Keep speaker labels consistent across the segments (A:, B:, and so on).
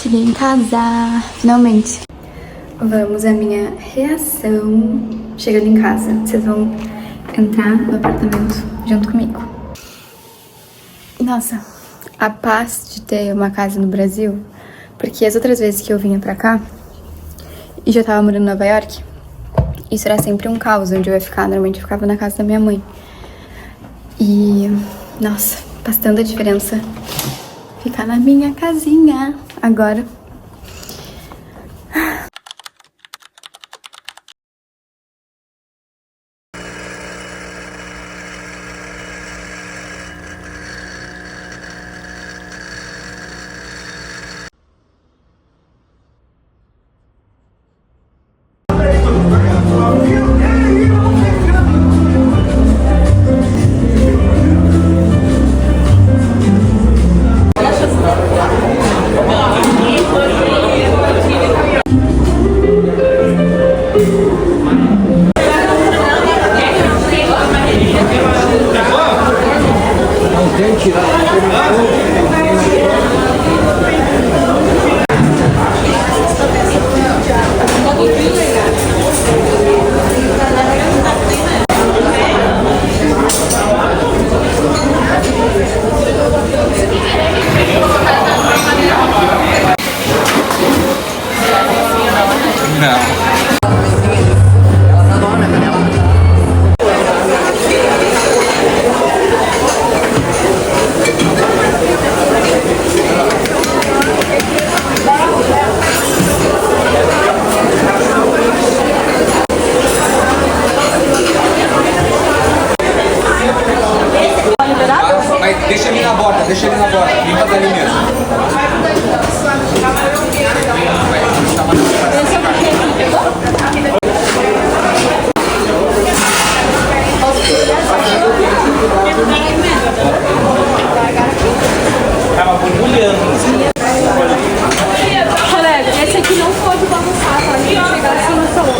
A: Cheguei em casa, finalmente. Vamos à minha reação chegando em casa. Vocês vão entrar no apartamento junto comigo. Nossa, a paz de ter uma casa no Brasil, porque as outras vezes que eu vinha pra cá e já tava morando em Nova York, isso era sempre um caos onde eu ia ficar. Normalmente eu ficava na casa da minha mãe. E, nossa, faz tanta diferença ficar na minha casinha agora.
B: Deixa ele na borda, limpa dali mesmo. Tava borbulhando.
C: Colega, esse aqui não pode bagunçar, tá? A gente chegar assim no salão.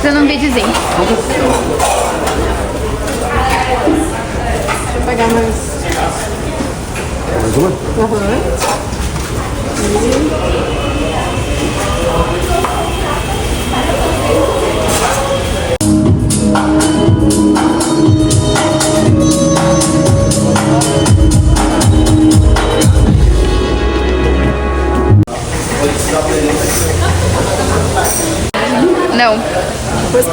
A: Fazendo um videozinho.
C: Deixa eu pegar mais.
B: Mais uma? Meu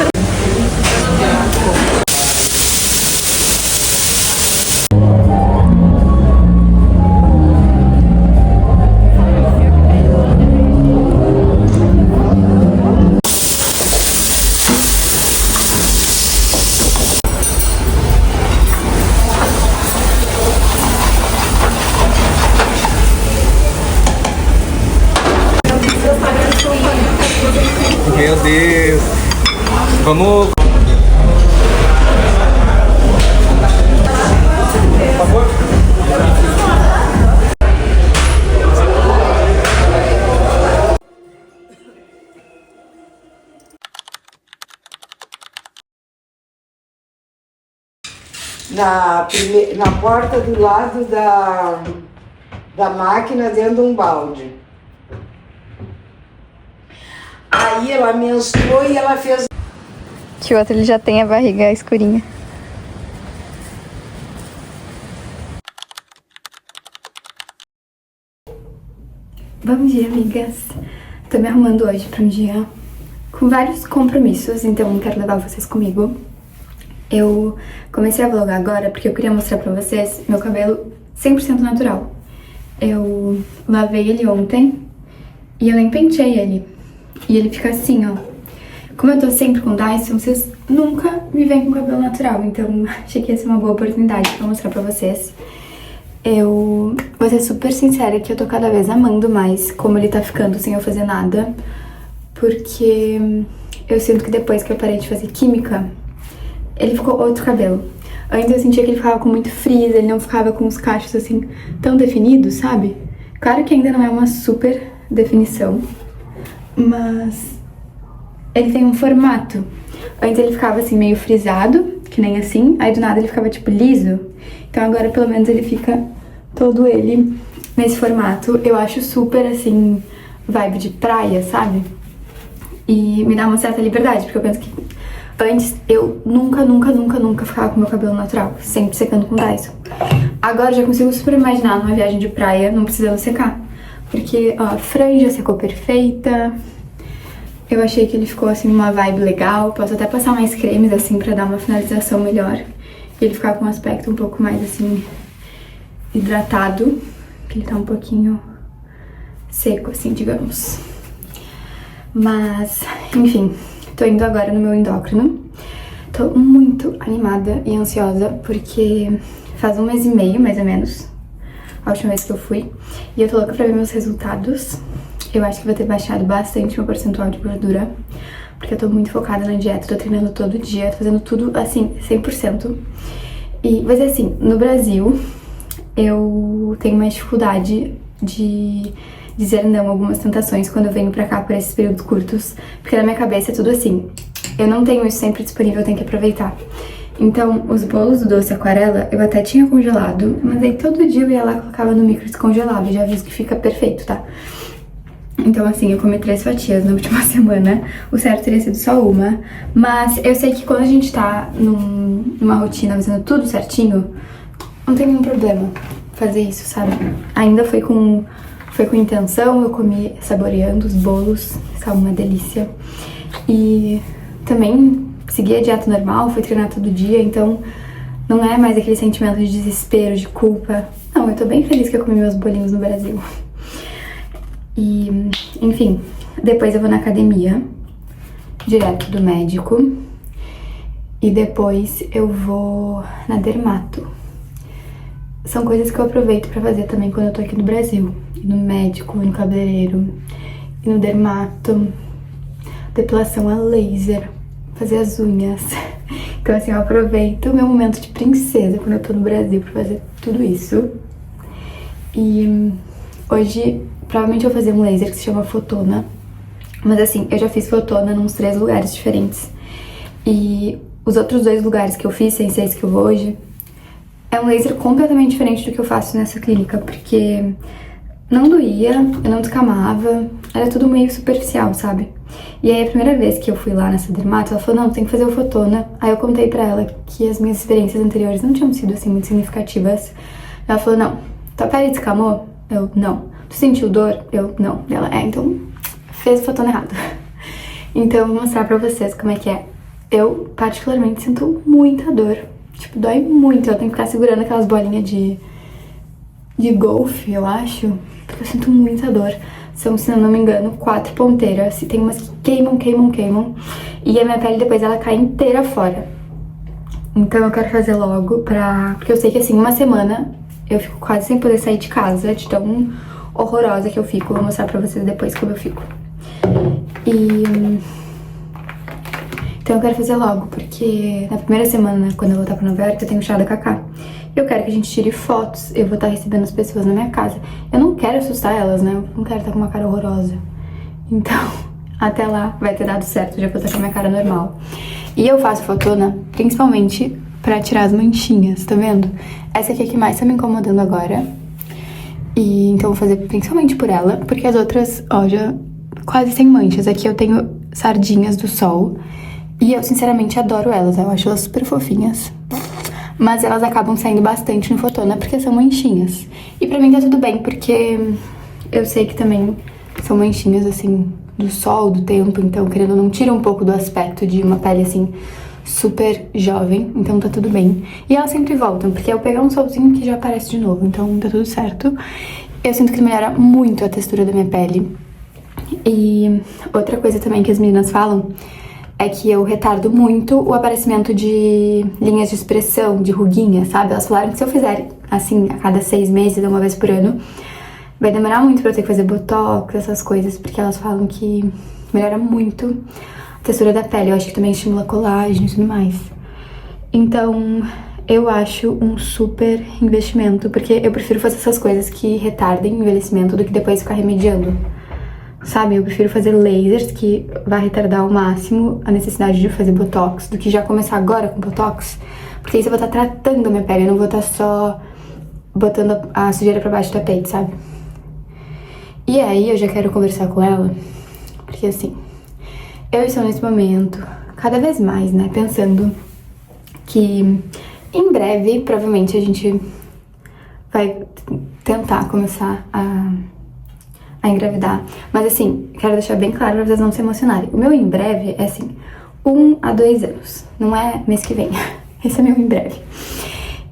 B: Deus. Vamos. Por favor.
D: Na porta do lado da máquina, dentro de um balde. Aí ela menstruou e ela fez...
A: Que o outro ele já tem a barriga escurinha. Bom dia, amigas. Tô me arrumando hoje pra um dia com vários compromissos, então quero levar vocês comigo. Eu comecei a vlogar agora porque eu queria mostrar pra vocês meu cabelo 100% natural. Eu lavei ele ontem e eu nem penteei ele. E ele fica assim, ó. Como eu tô sempre com Dyson, vocês nunca me veem com cabelo natural. Então achei que ia ser uma boa oportunidade pra mostrar pra vocês. Eu vou ser super sincera que eu tô cada vez amando mais como ele tá ficando sem eu fazer nada. Porque eu sinto que depois que eu parei de fazer química, ele ficou outro cabelo. Antes eu sentia que ele ficava com muito frizz, ele não ficava com os cachos assim tão definidos, sabe? Claro que ainda não é uma super definição, mas ele tem um formato. Antes ele ficava assim meio frisado, que nem assim, aí do nada ele ficava tipo liso. Então agora pelo menos ele fica todo ele nesse formato. Eu acho super assim, vibe de praia, sabe? E me dá uma certa liberdade, porque eu penso que antes eu nunca ficava com meu cabelo natural, sempre secando com Dyson. Agora eu já consigo super imaginar numa viagem de praia não precisando secar. Porque ó, a franja secou perfeita. Eu achei que ele ficou assim numa vibe legal. Posso até passar mais cremes assim pra dar uma finalização melhor. E ele ficar com um aspecto um pouco mais assim hidratado. Que ele tá um pouquinho seco assim, digamos. Mas, enfim, tô indo agora no meu endócrino. Tô muito animada e ansiosa porque faz 1 mês e meio, mais ou menos, a última vez que eu fui. E eu tô louca pra ver meus resultados. Eu acho que vou ter baixado bastante meu percentual de gordura, porque eu tô muito focada na dieta, tô treinando todo dia, tô fazendo tudo assim, 100%. E, mas assim, no Brasil, eu tenho mais dificuldade de dizer não a algumas tentações quando eu venho pra cá por esses períodos curtos, porque na minha cabeça é tudo assim, eu não tenho isso sempre disponível, eu tenho que aproveitar. Então, os bolos do doce aquarela eu até tinha congelado, mas aí todo dia eu ia lá e colocava no micro descongelado, já aviso que fica perfeito, tá? Então, assim, eu comi 3 fatias na última semana, o certo teria sido só uma, mas eu sei que quando a gente tá numa rotina fazendo tudo certinho, não tem nenhum problema fazer isso, sabe? Ainda foi com intenção, eu comi saboreando os bolos, estava uma delícia. E também segui a dieta normal, fui treinar todo dia, então não é mais aquele sentimento de desespero, de culpa. Não, eu tô bem feliz que eu comi meus bolinhos no Brasil. E, enfim, depois eu vou na academia, direto do médico. E depois eu vou na dermato. São coisas que eu aproveito pra fazer também quando eu tô aqui no Brasil. Ir no médico, ir no cabeleireiro, ir no dermato, depilação a laser, fazer as unhas. Então assim, eu aproveito o meu momento de princesa quando eu tô no Brasil pra fazer tudo isso. E hoje provavelmente eu vou fazer um laser que se chama Fotona. Mas assim, eu já fiz Fotona nos 3 lugares diferentes. E os outros 2 lugares que eu fiz, sem ser esse que eu vou hoje, é um laser completamente diferente do que eu faço nessa clínica, porque não doía, eu não descamava, era tudo meio superficial, sabe? E aí a primeira vez que eu fui lá nessa dermato, ela falou, não, tem que fazer o Fotona. Aí eu contei pra ela que as minhas experiências anteriores não tinham sido assim muito significativas. Ela falou, não, tua pele descamou? Eu, não. Tu sentiu dor? Eu, não. Ela, então fez o Fotona errado. Então eu vou mostrar pra vocês como é que é eu particularmente sinto muita dor. Tipo, dói muito. Eu tenho que ficar segurando aquelas bolinhas de golfe, eu acho. Porque eu sinto muita dor. São, se eu não me engano, 4 ponteiras. E tem umas que queimam. E a minha pele depois ela cai inteira fora. Então eu quero fazer logo porque eu sei que assim, uma semana eu fico quase sem poder sair de casa, de tão horrorosa que eu fico. Vou mostrar pra vocês depois como eu fico. Então eu quero fazer logo, porque na primeira semana, quando eu voltar pra Nova York, eu tenho chá da Cacá. Eu quero que a gente tire fotos, eu vou estar recebendo as pessoas na minha casa. Eu não quero assustar elas, né? Eu não quero estar com uma cara horrorosa. Então, até lá vai ter dado certo, já vou estar com a minha cara normal. E eu faço fotona principalmente pra tirar as manchinhas, tá vendo? Essa aqui é a que mais tá me incomodando agora. E então eu vou fazer principalmente por ela, porque as outras, ó, já quase sem manchas. Aqui eu tenho sardinhas do sol. E eu, sinceramente, adoro elas. Eu acho elas super fofinhas. Mas elas acabam saindo bastante no Fotona, porque são manchinhas. E pra mim tá tudo bem, porque eu sei que também são manchinhas, assim, do sol, do tempo. Então, querendo ou não, tira um pouco do aspecto de uma pele, assim, super jovem. Então tá tudo bem. E elas sempre voltam, porque eu pegar um solzinho que já aparece de novo. Então tá tudo certo. Eu sinto que melhora muito a textura da minha pele. E outra coisa também que as meninas falam é que eu retardo muito o aparecimento de linhas de expressão, de ruguinha, sabe? Elas falaram que se eu fizer, assim, a cada 6 meses, uma vez por ano, vai demorar muito pra eu ter que fazer botox, essas coisas, porque elas falam que melhora muito a textura da pele. Eu acho que também estimula colágeno e tudo mais. Então, eu acho um super investimento, porque eu prefiro fazer essas coisas que retardem o envelhecimento do que depois ficar remediando. Sabe, eu prefiro fazer lasers que vai retardar ao máximo a necessidade de fazer botox do que já começar agora com botox, porque aí eu vou estar tratando a minha pele, eu não vou estar só botando a sujeira pra baixo do tapete, sabe? E aí eu já quero conversar com ela, porque assim, eu estou nesse momento, cada vez mais, né, pensando que em breve, provavelmente, a gente vai tentar começar a engravidar. Mas assim, quero deixar bem claro pra vocês não se emocionarem. O meu em breve é assim, 1 a 2 anos. Não é mês que vem. Esse é meu em breve.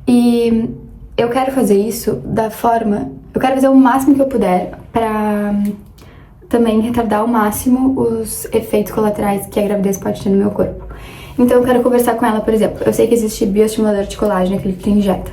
A: E eu quero fazer isso da forma... Eu quero fazer o máximo que eu puder pra também retardar ao máximo os efeitos colaterais que a gravidez pode ter no meu corpo. Então eu quero conversar com ela, por exemplo. Eu sei que existe bioestimulador de colágeno, aquele que tu injeta.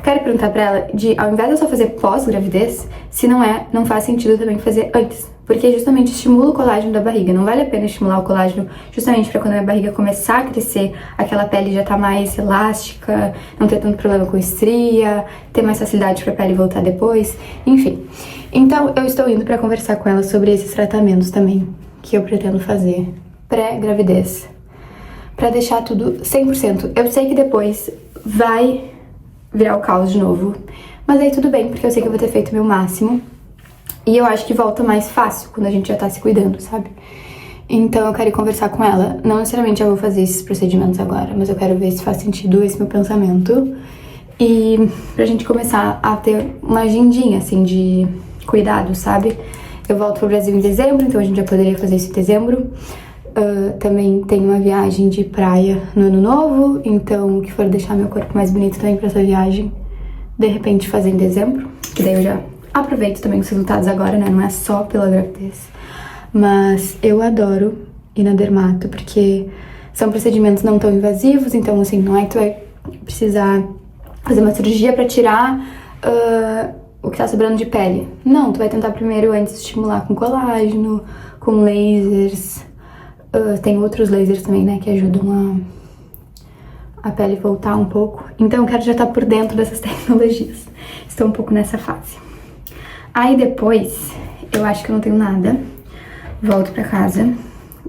A: Quero perguntar pra ela ao invés de eu só fazer pós-gravidez, se não faz sentido também fazer antes. Porque justamente estimula o colágeno da barriga. Não vale a pena estimular o colágeno justamente pra quando a minha barriga começar a crescer, aquela pele já tá mais elástica, não ter tanto problema com estria, ter mais facilidade pra pele voltar depois, enfim. Então eu estou indo pra conversar com ela sobre esses tratamentos também, que eu pretendo fazer pré-gravidez. Pra deixar tudo 100%. Eu sei que depois vai virar o caos de novo. Mas aí tudo bem, porque eu sei que eu vou ter feito o meu máximo. E eu acho que volta mais fácil quando a gente já tá se cuidando, sabe? Então eu quero ir conversar com ela. Não necessariamente eu vou fazer esses procedimentos agora, mas eu quero ver se faz sentido esse meu pensamento. E pra gente começar a ter uma agendinha, assim, de cuidado, sabe? Eu volto pro Brasil em dezembro, então a gente já poderia fazer isso em dezembro. Também tem uma viagem de praia no ano novo, então o que for deixar meu corpo mais bonito também pra essa viagem, de repente fazer em dezembro, que daí eu já aproveito também os resultados agora, né, não é só pela gravidez. Mas eu adoro ir na dermato, porque são procedimentos não tão invasivos, então assim, não é que tu vai precisar fazer uma cirurgia pra tirar o que tá sobrando de pele. Não, tu vai tentar primeiro antes estimular com colágeno, com lasers. Tem outros lasers também, né, que ajudam a pele voltar um pouco. Então eu quero já estar por dentro dessas tecnologias. Estou um pouco nessa fase. Aí depois, eu acho que eu não tenho nada. Volto pra casa.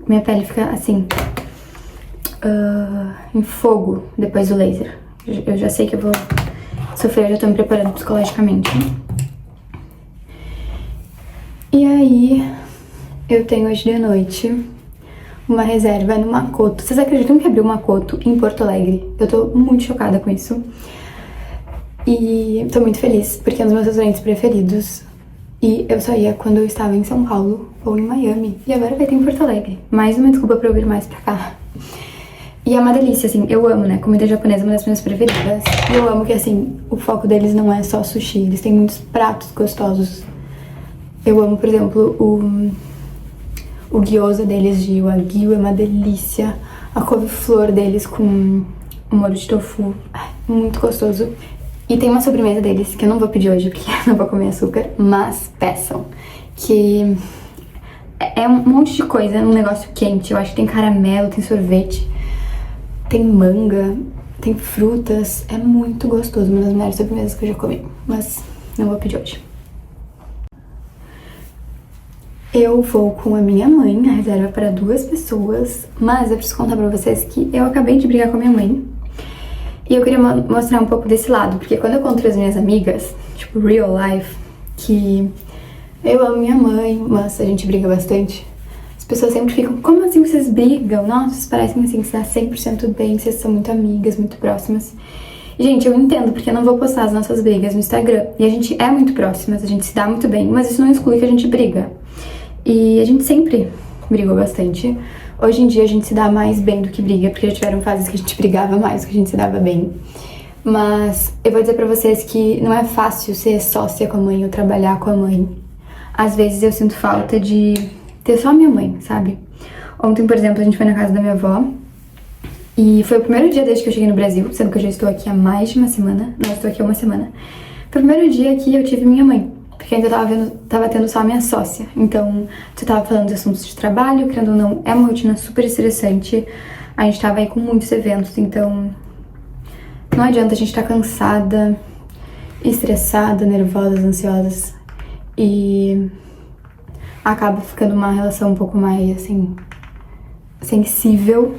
A: Minha pele fica assim, em fogo depois do laser. Eu já sei que eu vou sofrer, eu já tô me preparando psicologicamente. E aí, eu tenho hoje de noite uma reserva no Makoto. Vocês acreditam que abriu o Makoto em Porto Alegre? Eu tô muito chocada com isso. E tô muito feliz, porque é um dos meus restaurantes preferidos. E eu só ia quando eu estava em São Paulo ou em Miami. E agora vai ter em Porto Alegre. Mais uma desculpa pra eu vir mais pra cá. E é uma delícia, assim, eu amo, né? Comida japonesa é uma das minhas preferidas. E eu amo que, assim, o foco deles não é só sushi, eles têm muitos pratos gostosos. Eu amo, por exemplo, o gyoza deles de wagyu, é uma delícia. A couve-flor deles com o molho de tofu, é muito gostoso. E tem uma sobremesa deles, que eu não vou pedir hoje, porque eu não vou comer açúcar, mas peçam. Que é um monte de coisa, um negócio quente. Eu acho que tem caramelo, tem sorvete, tem manga, tem frutas. É muito gostoso, uma das melhores sobremesas que eu já comi, mas não vou pedir hoje. Eu vou com a minha mãe, a reserva para 2 pessoas, mas eu preciso contar pra vocês que eu acabei de brigar com a minha mãe. E eu queria mostrar um pouco desse lado, porque quando eu conto as minhas amigas, tipo real life, que eu amo minha mãe, mas a gente briga bastante, as pessoas sempre ficam, como assim vocês brigam? Nossa, vocês parecem assim, que se dá 100% bem, vocês são muito amigas, muito próximas. E, gente, eu entendo, porque eu não vou postar as nossas brigas no Instagram. E a gente é muito próximas, a gente se dá muito bem, mas isso não exclui que a gente briga. E a gente sempre brigou bastante. Hoje em dia a gente se dá mais bem do que briga, porque já tiveram fases que a gente brigava mais do que a gente se dava bem. Mas eu vou dizer pra vocês que não é fácil ser sócia com a mãe ou trabalhar com a mãe. Às vezes eu sinto falta de ter só a minha mãe, sabe? Ontem, por exemplo, a gente foi na casa da minha avó. E foi o primeiro dia desde que eu cheguei no Brasil, sendo que eu já estou aqui há mais de uma semana. Não, eu estou aqui há uma semana. Foi o primeiro dia que eu tive minha mãe. Porque ainda tava tendo só a minha sócia. Então, você tava falando de assuntos de trabalho, querendo ou não, é uma rotina super estressante. A gente tava aí com muitos eventos, então não adianta a gente estar cansada, estressada, nervosa, ansiosa. E acaba ficando uma relação um pouco mais, assim, sensível.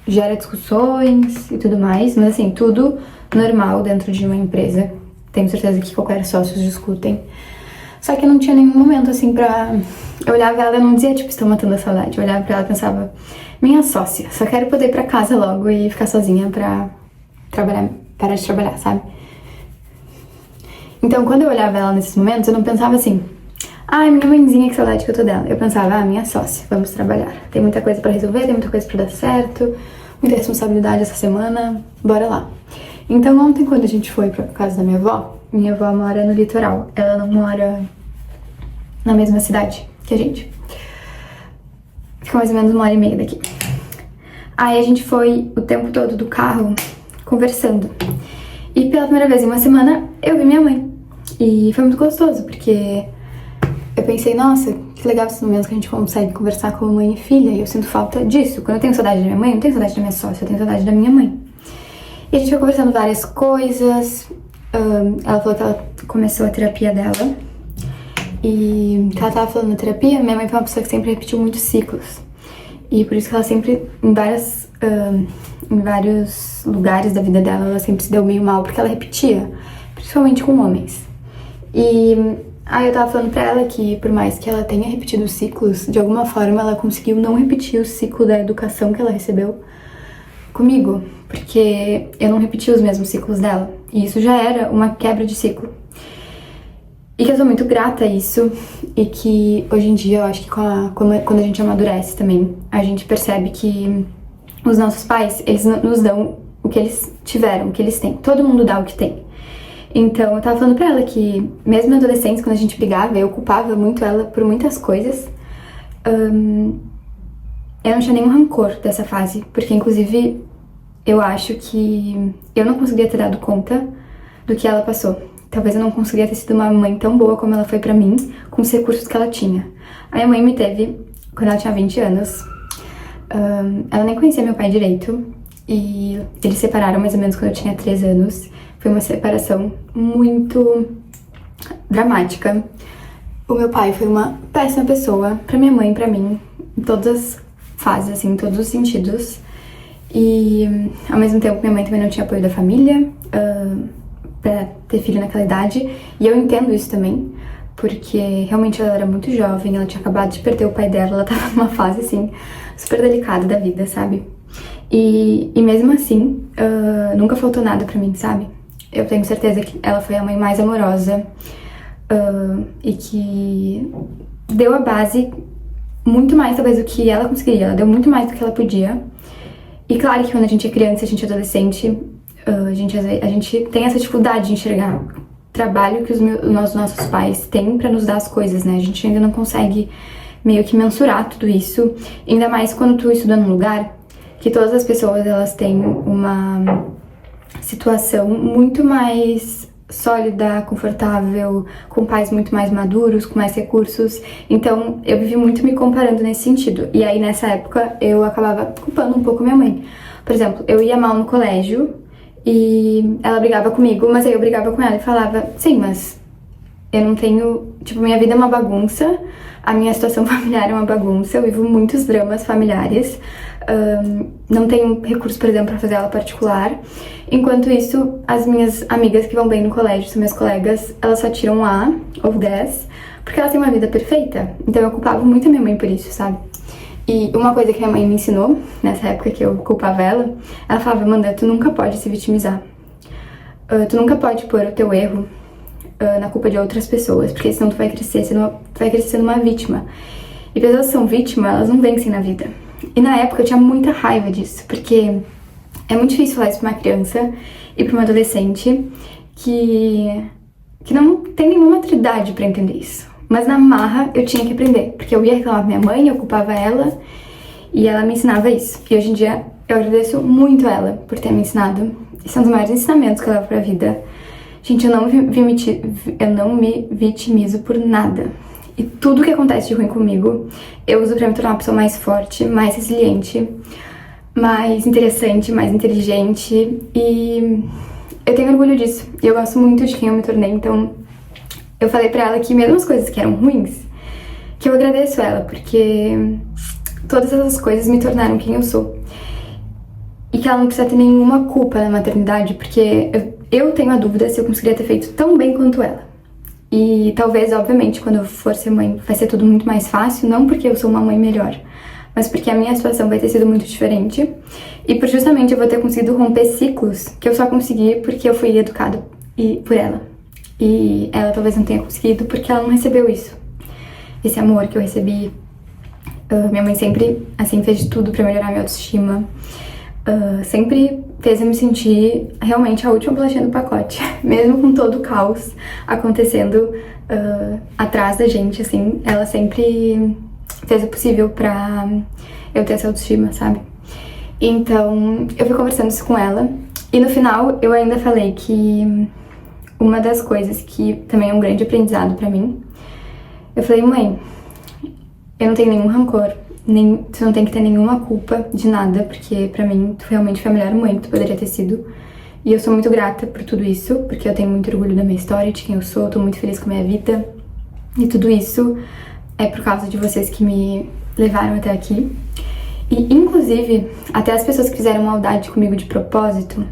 A: Gera discussões e tudo mais, mas assim, tudo normal dentro de uma empresa. Tenho certeza que qualquer sócios discutem. Só que não tinha nenhum momento, assim, pra... Eu olhava ela e não dizia, tipo, estou matando a saudade. Eu olhava pra ela e pensava, minha sócia, só quero poder ir pra casa logo e ficar sozinha pra trabalhar, parar de trabalhar, sabe? Então, quando eu olhava ela nesses momentos, eu não pensava assim, ai, minha mãezinha, que saudade que eu tô dela. Eu pensava, minha sócia, vamos trabalhar. Tem muita coisa pra resolver, tem muita coisa pra dar certo, muita responsabilidade essa semana, bora lá. Então, ontem, quando a gente foi pra casa da minha avó mora no litoral. Ela não mora na mesma cidade que a gente. Fica mais ou menos 1h30 daqui. Aí a gente foi o tempo todo do carro conversando. E pela primeira vez em uma semana, eu vi minha mãe. E foi muito gostoso, porque eu pensei, nossa, que legal esses momentos que a gente consegue conversar com mãe e filha. E eu sinto falta disso. Quando eu tenho saudade da minha mãe, eu não tenho saudade da minha sócia, eu tenho saudade da minha mãe. E a gente foi conversando várias coisas. Ela falou que ela começou a terapia dela. E que ela tava falando na terapia, minha mãe foi uma pessoa que sempre repetiu muitos ciclos. E por isso que ela sempre, em vários lugares da vida dela, ela sempre se deu meio mal, porque ela repetia, principalmente com homens. E aí eu tava falando pra ela que, por mais que ela tenha repetido os ciclos, de alguma forma ela conseguiu não repetir o ciclo da educação que ela recebeu comigo, porque eu não repeti os mesmos ciclos dela. E isso já era uma quebra de ciclo. E que eu sou muito grata a isso, e que hoje em dia eu acho que quando a gente amadurece também, a gente percebe que os nossos pais, eles nos dão o que eles tiveram, o que eles têm. Todo mundo dá o que tem. Então eu tava falando pra ela que, mesmo na adolescência, quando a gente brigava, eu culpava muito ela por muitas coisas. Eu não tinha nenhum rancor dessa fase, porque inclusive eu acho que eu não conseguiria ter dado conta do que ela passou. Talvez eu não conseguiria ter sido uma mãe tão boa como ela foi pra mim, com os recursos que ela tinha. A minha mãe me teve quando ela tinha 20 anos. Ela nem conhecia meu pai direito. E eles se separaram mais ou menos quando eu tinha 3 anos. Foi uma separação muito dramática. O meu pai foi uma péssima pessoa pra minha mãe e pra mim, em todas as fases, assim, em todos os sentidos. E ao mesmo tempo minha mãe também não tinha apoio da família pra ter filho naquela idade. E eu entendo isso também, porque realmente ela era muito jovem, ela tinha acabado de perder o pai dela, ela tava numa fase, assim, super delicada da vida, sabe? E mesmo assim, nunca faltou nada pra mim, sabe? Eu tenho certeza que ela foi a mãe mais amorosa e que deu a base muito mais, talvez, do que ela conseguiria. Ela deu muito mais do que ela podia. E claro que quando a gente é criança, a gente é adolescente, a gente tem essa dificuldade de enxergar o trabalho que os nossos pais têm pra nos dar as coisas, né? A gente ainda não consegue meio que mensurar tudo isso, ainda mais quando tu estuda num lugar que todas as pessoas, elas têm uma situação muito mais sólida, confortável, com pais muito mais maduros, com mais recursos. Então, eu vivi muito me comparando nesse sentido. E aí, nessa época, eu acabava culpando um pouco minha mãe. Por exemplo, eu ia mal no colégio e ela brigava comigo, mas aí eu brigava com ela e falava, sim, mas eu não tenho... Tipo, minha vida é uma bagunça, a minha situação familiar é uma bagunça, eu vivo muitos dramas familiares, não tenho recurso, por exemplo, pra fazer aula particular. Enquanto isso, as minhas amigas que vão bem no colégio, são minhas colegas, elas só tiram A ou 10, porque elas têm uma vida perfeita. Então eu culpava muito a minha mãe por isso, sabe? E uma coisa que minha mãe me ensinou, nessa época que eu culpava ela falava, Amanda, tu nunca pode se vitimizar. Tu nunca pode pôr o teu erro na culpa de outras pessoas, porque senão tu vai crescer sendo uma vítima. E pessoas que são vítimas, elas não vencem na vida. E na época eu tinha muita raiva disso, porque é muito difícil falar isso pra uma criança e pra uma adolescente que não tem nenhuma maturidade pra entender isso. Mas na marra eu tinha que aprender, porque eu ia reclamar pra minha mãe, eu culpava ela e ela me ensinava isso. E hoje em dia eu agradeço muito a ela por ter me ensinado. Esse é um dos maiores ensinamentos que eu levo pra vida. Gente, eu não me vitimizo por nada. E tudo que acontece de ruim comigo, eu uso pra me tornar uma pessoa mais forte, mais resiliente, mais interessante, mais inteligente. E eu tenho orgulho disso. E eu gosto muito de quem eu me tornei, então eu falei pra ela que mesmo as coisas que eram ruins, que eu agradeço ela, porque todas essas coisas me tornaram quem eu sou. E que ela não precisa ter nenhuma culpa na maternidade, porque eu tenho a dúvida se eu conseguiria ter feito tão bem quanto ela. E talvez, obviamente, quando eu for ser mãe, vai ser tudo muito mais fácil, não porque eu sou uma mãe melhor, mas porque a minha situação vai ter sido muito diferente. E por justamente eu vou ter conseguido romper ciclos que eu só consegui porque eu fui educada por ela. E ela talvez não tenha conseguido porque ela não recebeu isso. Esse amor que eu recebi. Minha mãe sempre, assim, fez de tudo pra melhorar minha autoestima. Sempre fez eu me sentir realmente a última bolachinha do pacote. Mesmo com todo o caos acontecendo atrás da gente, assim, ela sempre fez o possível pra eu ter essa autoestima, sabe? Então, eu fui conversando isso com ela. E no final, eu ainda falei que uma das coisas que também é um grande aprendizado pra mim, eu falei, mãe, eu não tenho nenhum rancor, tu não tem que ter nenhuma culpa de nada, porque pra mim tu realmente foi a melhor mãe que tu poderia ter sido. E eu sou muito grata por tudo isso, porque eu tenho muito orgulho da minha história, de quem eu sou, tô muito feliz com a minha vida. E tudo isso é por causa de vocês que me levaram até aqui. E inclusive, até as pessoas que fizeram maldade comigo de propósito,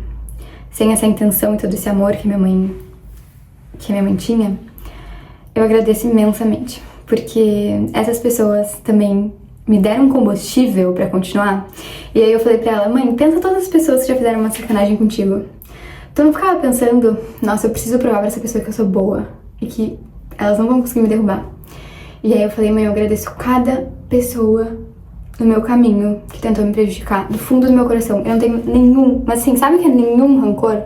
A: sem essa intenção e todo esse amor que a minha mãe tinha, eu agradeço imensamente, porque essas pessoas também me deram um combustível pra continuar. E aí eu falei pra ela, mãe, pensa todas as pessoas que já fizeram uma sacanagem contigo. Tu não ficava pensando, nossa, eu preciso provar pra essa pessoa que eu sou boa e que elas não vão conseguir me derrubar. E aí eu falei, mãe, eu agradeço cada pessoa no meu caminho que tentou me prejudicar, do fundo do meu coração. Eu não tenho nenhum, mas assim, sabe que é nenhum rancor?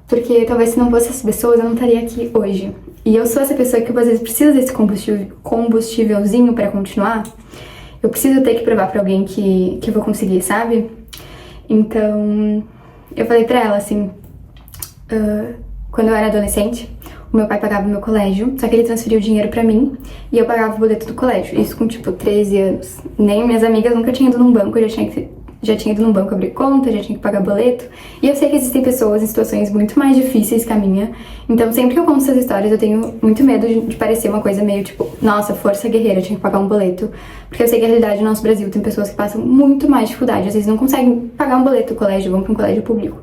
A: Porque talvez se não fosse essas pessoas, eu não estaria aqui hoje. E eu sou essa pessoa que às vezes precisa desse combustívelzinho pra continuar. Eu preciso ter que provar pra alguém que eu vou conseguir, sabe? Então, eu falei pra ela, assim, quando eu era adolescente, o meu pai pagava o meu colégio, só que ele transferiu o dinheiro pra mim e eu pagava o boleto do colégio. Isso com, tipo, 13 anos. Nem minhas amigas nunca tinham ido num banco, eu já tinha ido num banco abrir conta, já tinha que pagar boleto. E eu sei que existem pessoas em situações muito mais difíceis que a minha. Então, sempre que eu conto essas histórias, eu tenho muito medo de parecer uma coisa meio tipo, nossa, força guerreira, eu tinha que pagar um boleto. Porque eu sei que a realidade do nosso Brasil tem pessoas que passam muito mais dificuldade. Às vezes não conseguem pagar um boleto do colégio, vão pra um colégio público.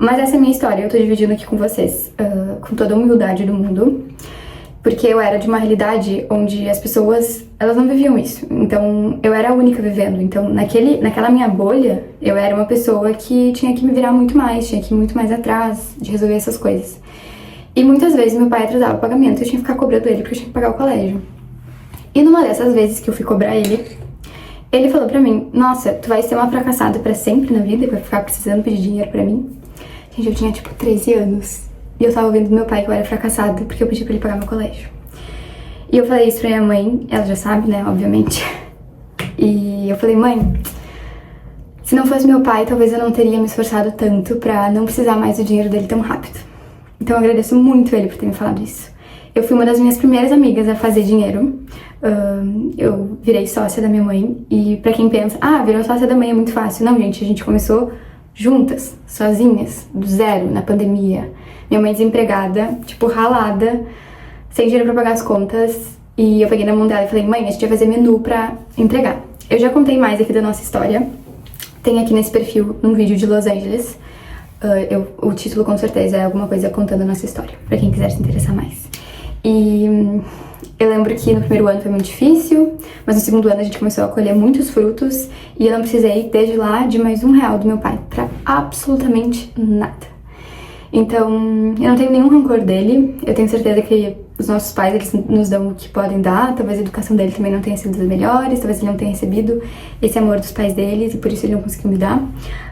A: Mas essa é a minha história, eu tô dividindo aqui com vocês, com toda a humildade do mundo. Porque eu era de uma realidade onde as pessoas, elas não viviam isso. Então, eu era a única vivendo. Então, naquela minha bolha, eu era uma pessoa que tinha que me virar muito mais, tinha que ir muito mais atrás de resolver essas coisas. E muitas vezes meu pai atrasava o pagamento e eu tinha que ficar cobrando ele porque eu tinha que pagar o colégio. E numa dessas vezes que eu fui cobrar ele, Ele falou pra mim, nossa, tu vai ser uma fracassada pra sempre na vida e vai ficar precisando pedir dinheiro pra mim. Gente, eu tinha tipo 13 anos e eu tava ouvindo do meu pai que eu era fracassada porque eu pedi pra ele pagar meu colégio. E eu falei isso pra minha mãe, ela já sabe, né, obviamente. E eu falei, mãe, se não fosse meu pai, talvez eu não teria me esforçado tanto pra não precisar mais do dinheiro dele tão rápido. Então eu agradeço muito ele por ter me falado isso. Eu fui uma das minhas primeiras amigas a fazer dinheiro. Eu virei sócia da minha mãe. E pra quem pensa, virar sócia da mãe é muito fácil. Não, gente, a gente começou juntas, sozinhas, do zero, na pandemia. Minha mãe desempregada, tipo, ralada, sem dinheiro pra pagar as contas. E eu peguei na mão dela e falei, mãe, a gente vai fazer menu pra entregar. Eu já contei mais aqui da nossa história. Tem aqui nesse perfil, num vídeo de Los Angeles. O título com certeza é alguma coisa contando a nossa história, pra quem quiser se interessar mais. E eu lembro que no primeiro ano foi muito difícil, mas no segundo ano a gente começou a colher muitos frutos e eu não precisei, desde lá, de mais R$1 do meu pai pra absolutamente nada. Então, eu não tenho nenhum rancor dele, eu tenho certeza que os nossos pais, eles nos dão o que podem dar, talvez a educação dele também não tenha sido das melhores, talvez ele não tenha recebido esse amor dos pais deles e por isso ele não conseguiu me dar,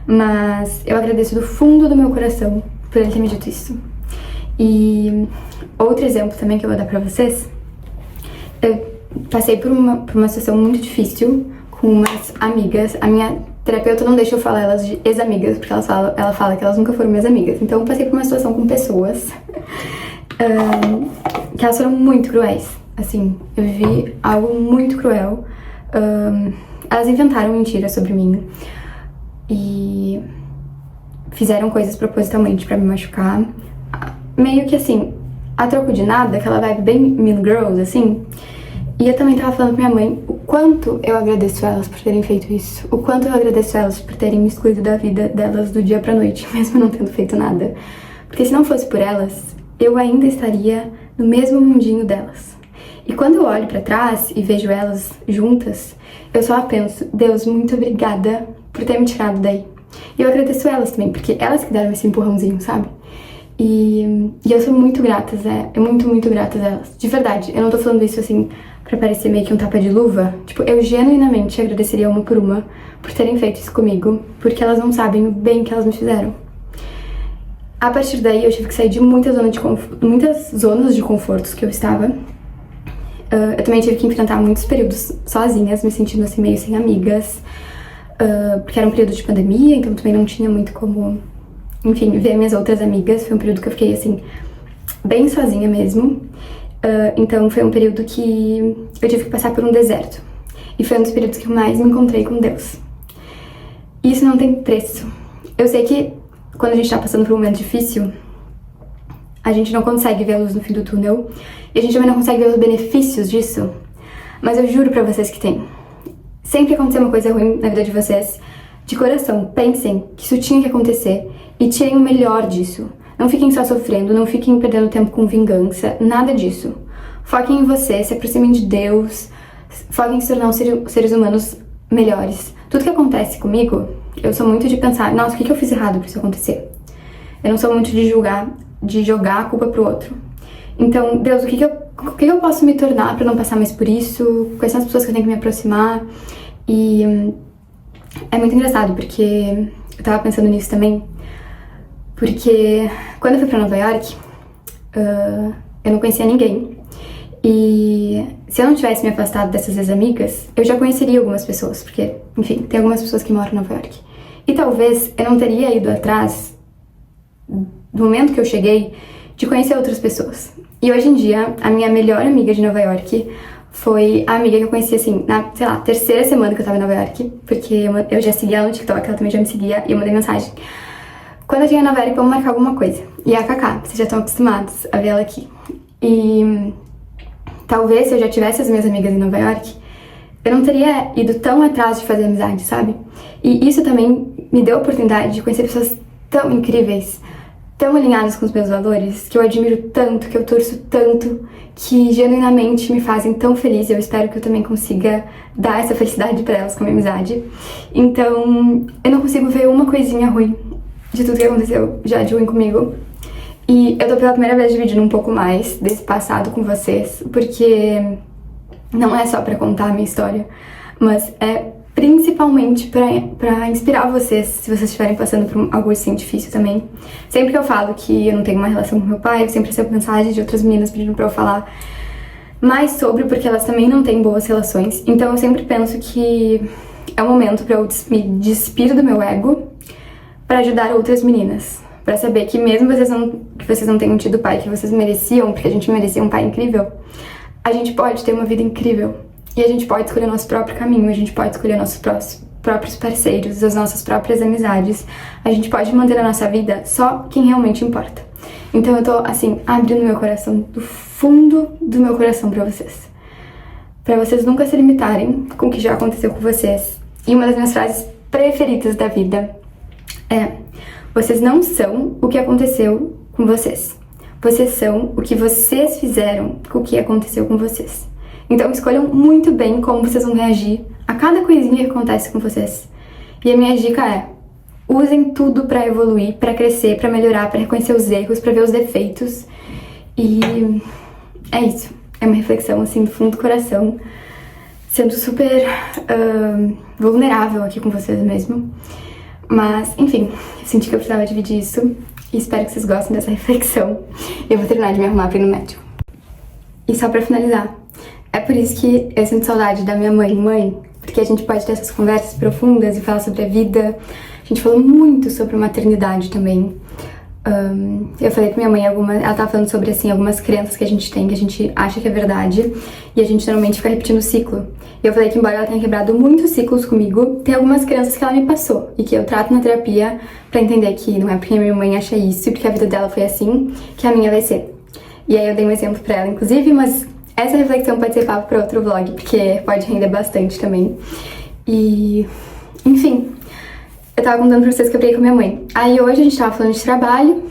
A: mas eu agradeço do fundo do meu coração por ele ter me dito isso. E outro exemplo também que eu vou dar pra vocês, eu passei por uma situação muito difícil com umas amigas. A minha terapeuta não deixa eu falar elas de ex-amigas, porque ela fala que elas nunca foram minhas amigas. Então eu passei por uma situação com pessoas que elas foram muito cruéis. Assim, eu vivi algo muito cruel. Elas inventaram mentiras sobre mim e fizeram coisas propositalmente pra me machucar. Meio que assim, a troco de nada, aquela vibe bem Mean Girls, assim. E eu também tava falando pra minha mãe o quanto eu agradeço elas por terem feito isso. O quanto eu agradeço elas por terem me excluído da vida delas do dia pra noite, mesmo não tendo feito nada. Porque se não fosse por elas, eu ainda estaria no mesmo mundinho delas. E quando eu olho pra trás e vejo elas juntas, eu só penso, Deus, muito obrigada por ter me tirado daí. E eu agradeço elas também, porque elas que deram esse empurrãozinho, sabe? E eu sou muito grata, muito grata a elas. De verdade, eu não tô falando isso assim pra parecer meio que um tapa de luva. Tipo, eu genuinamente agradeceria uma por uma por terem feito isso comigo, porque elas não sabem o bem que elas me fizeram. A partir daí eu tive que sair de muitas zonas de confortos que eu estava. Eu também tive que enfrentar muitos períodos sozinhas, me sentindo assim meio sem amigas, porque era um período de pandemia, então também não tinha muito como, enfim, ver minhas outras amigas. Foi um período que eu fiquei assim, bem sozinha mesmo. Então foi um período que eu tive que passar por um deserto. E foi um dos períodos que eu mais me encontrei com Deus. E isso não tem preço. Eu sei que quando a gente tá passando por um momento difícil, a gente não consegue ver a luz no fim do túnel. E a gente também não consegue ver os benefícios disso. Mas eu juro pra vocês que tem. Sempre que acontecer uma coisa ruim na vida de vocês, de coração, pensem que isso tinha que acontecer e tirem o melhor disso. Não fiquem só sofrendo, não fiquem perdendo tempo com vingança, nada disso. Foquem em você, se aproximem de Deus, foquem em se tornar seres humanos melhores. Tudo que acontece comigo, eu sou muito de pensar, nossa, o que eu fiz errado pra isso acontecer? Eu não sou muito de julgar, de jogar a culpa pro outro. Então, Deus, o que eu posso me tornar pra não passar mais por isso? Quais são as pessoas que eu tenho que me aproximar? E é muito engraçado, porque eu tava pensando nisso também, porque quando eu fui pra Nova York, eu não conhecia ninguém. E se eu não tivesse me afastado dessas ex-amigas, eu já conheceria algumas pessoas, porque, enfim, tem algumas pessoas que moram em Nova York. E talvez eu não teria ido atrás, do momento que eu cheguei, de conhecer outras pessoas. E hoje em dia, a minha melhor amiga de Nova York foi a amiga que eu conheci, assim, na, sei lá, terceira semana que eu tava em Nova York, porque eu já seguia ela no TikTok, ela também já me seguia, e eu mandei mensagem. Quando eu cheguei em Nova York, vamos marcar alguma coisa. E a Cacá, vocês já estão acostumados a ver ela aqui. E talvez se eu já tivesse as minhas amigas em Nova York, eu não teria ido tão atrás de fazer amizade, sabe? E isso também me deu a oportunidade de conhecer pessoas tão incríveis, tão alinhadas com os meus valores, que eu admiro tanto, que eu torço tanto, que genuinamente me fazem tão feliz. E eu espero que eu também consiga dar essa felicidade pra elas com a minha amizade. Então, eu não consigo ver uma coisinha ruim de tudo que aconteceu já de ruim comigo. E eu tô pela primeira vez dividindo um pouco mais desse passado com vocês, porque não é só pra contar a minha história, mas é principalmente pra inspirar vocês, se vocês estiverem passando por algo assim difícil também. Sempre que eu falo que eu não tenho uma relação com meu pai, eu sempre recebo mensagens de outras meninas pedindo pra eu falar mais sobre, porque elas também não têm boas relações. Então eu sempre penso que é um momento pra eu me despir do meu ego pra ajudar outras meninas. Pra saber que mesmo vocês não tenham tido o pai que vocês mereciam, porque a gente merecia um pai incrível, a gente pode ter uma vida incrível. E a gente pode escolher nosso próprio caminho, a gente pode escolher nossos próprios parceiros, as nossas próprias amizades. A gente pode manter na nossa vida só quem realmente importa. Então eu tô, assim, abrindo meu coração, do fundo do meu coração pra vocês. Pra vocês nunca se limitarem com o que já aconteceu com vocês. E uma das minhas frases preferidas da vida é: vocês não são o que aconteceu com vocês. Vocês são o que vocês fizeram com o que aconteceu com vocês. Então escolham muito bem como vocês vão reagir a cada coisinha que acontece com vocês. E a minha dica é: usem tudo pra evoluir, pra crescer, pra melhorar, pra reconhecer os erros, pra ver os defeitos. E é isso. É uma reflexão, assim, do fundo do coração, sendo super vulnerável aqui com vocês mesmo. Mas, enfim, eu senti que eu precisava dividir isso e espero que vocês gostem dessa reflexão. Eu vou terminar de me arrumar pra ir no médico. E só pra finalizar, é por isso que eu sinto saudade da minha mãe, porque a gente pode ter essas conversas profundas e falar sobre a vida. A gente falou muito sobre maternidade também. Eu falei pra minha mãe, ela tava falando sobre, assim, algumas crenças que a gente tem, que a gente acha que é verdade, e a gente normalmente fica repetindo o ciclo. E eu falei que, embora ela tenha quebrado muitos ciclos comigo, tem algumas crenças que ela me passou, e que eu trato na terapia pra entender que não é porque a minha mãe acha isso, e porque a vida dela foi assim, que a minha vai ser. E aí eu dei um exemplo pra ela, inclusive, mas essa reflexão pode ser papo pra outro vlog, porque pode render bastante também. E, enfim, eu tava contando pra vocês que eu briguei com a minha mãe. Aí hoje a gente tava falando de trabalho,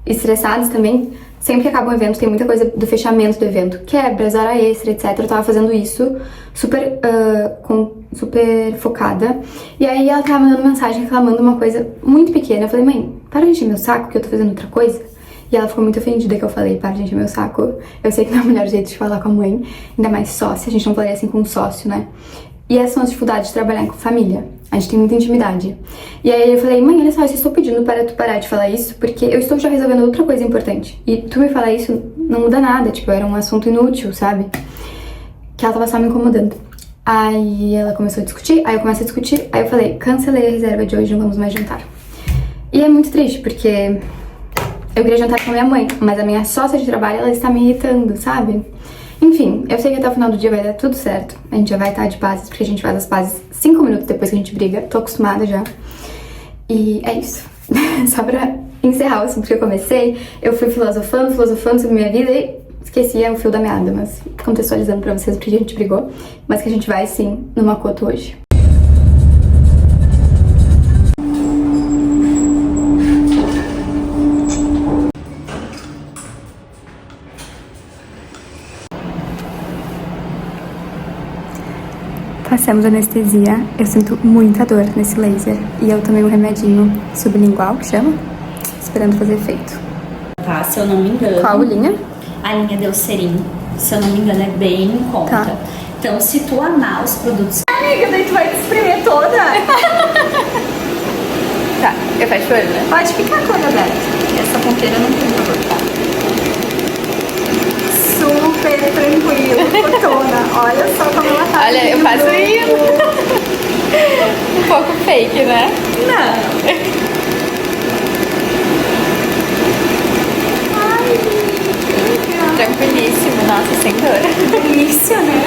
A: estressados também. Sempre que acaba um evento, tem muita coisa do fechamento do evento. Quebras, hora extra, etc. Eu tava fazendo isso super focada. E aí ela tava mandando mensagem reclamando uma coisa muito pequena. Eu falei: mãe, para de encher meu saco que eu tô fazendo outra coisa. E ela ficou muito ofendida que eu falei: para de encher meu saco. Eu sei que não é o melhor jeito de falar com a mãe, ainda mais sócia. A gente não falaria assim com um sócio, né? E essas são as dificuldades de trabalhar com família. A gente tem muita intimidade. E aí eu falei: mãe, olha só, eu estou pedindo para tu parar de falar isso, porque eu estou já resolvendo outra coisa importante. E tu me falar isso não muda nada, tipo, era um assunto inútil, sabe? Que ela tava só me incomodando. Aí ela começou a discutir, aí eu comecei a discutir, aí eu falei: cancelei a reserva de hoje, não vamos mais jantar. E é muito triste, porque eu queria jantar com a minha mãe, mas a minha sócia de trabalho, ela está me irritando, sabe? Enfim, eu sei que até o final do dia vai dar tudo certo. A gente já vai estar de pazes, porque a gente faz as pazes 5 minutos depois que a gente briga. Tô acostumada já. E é isso. Só pra encerrar o assunto que eu comecei, eu fui filosofando sobre minha vida e esqueci o fio da meada, mas contextualizando pra vocês porque a gente brigou. Mas que a gente vai, sim, no Makoto hoje. Passamos anestesia, eu sinto muita dor nesse laser. E eu tomei um remedinho sublingual, que chama, esperando fazer efeito.
E: Tá, se eu não me engano.
A: Qual linha?
E: A linha Deucerin, se eu não me engano, é bem em conta.
A: Tá.
E: Então, se tu amar os produtos...
C: Amiga, daí tu vai te espremer toda.
A: Tá, eu fecho o olho, né?
C: Pode ficar toda aberta. Essa ponteira não tem problema, tá? Super tranquilo, fotona. Olha só como ela tá.
A: Olha, eu faço isso. Um pouco fake, né?
C: Não.
A: Tranquilíssimo, nossa, sem dor.
C: Delícia, né?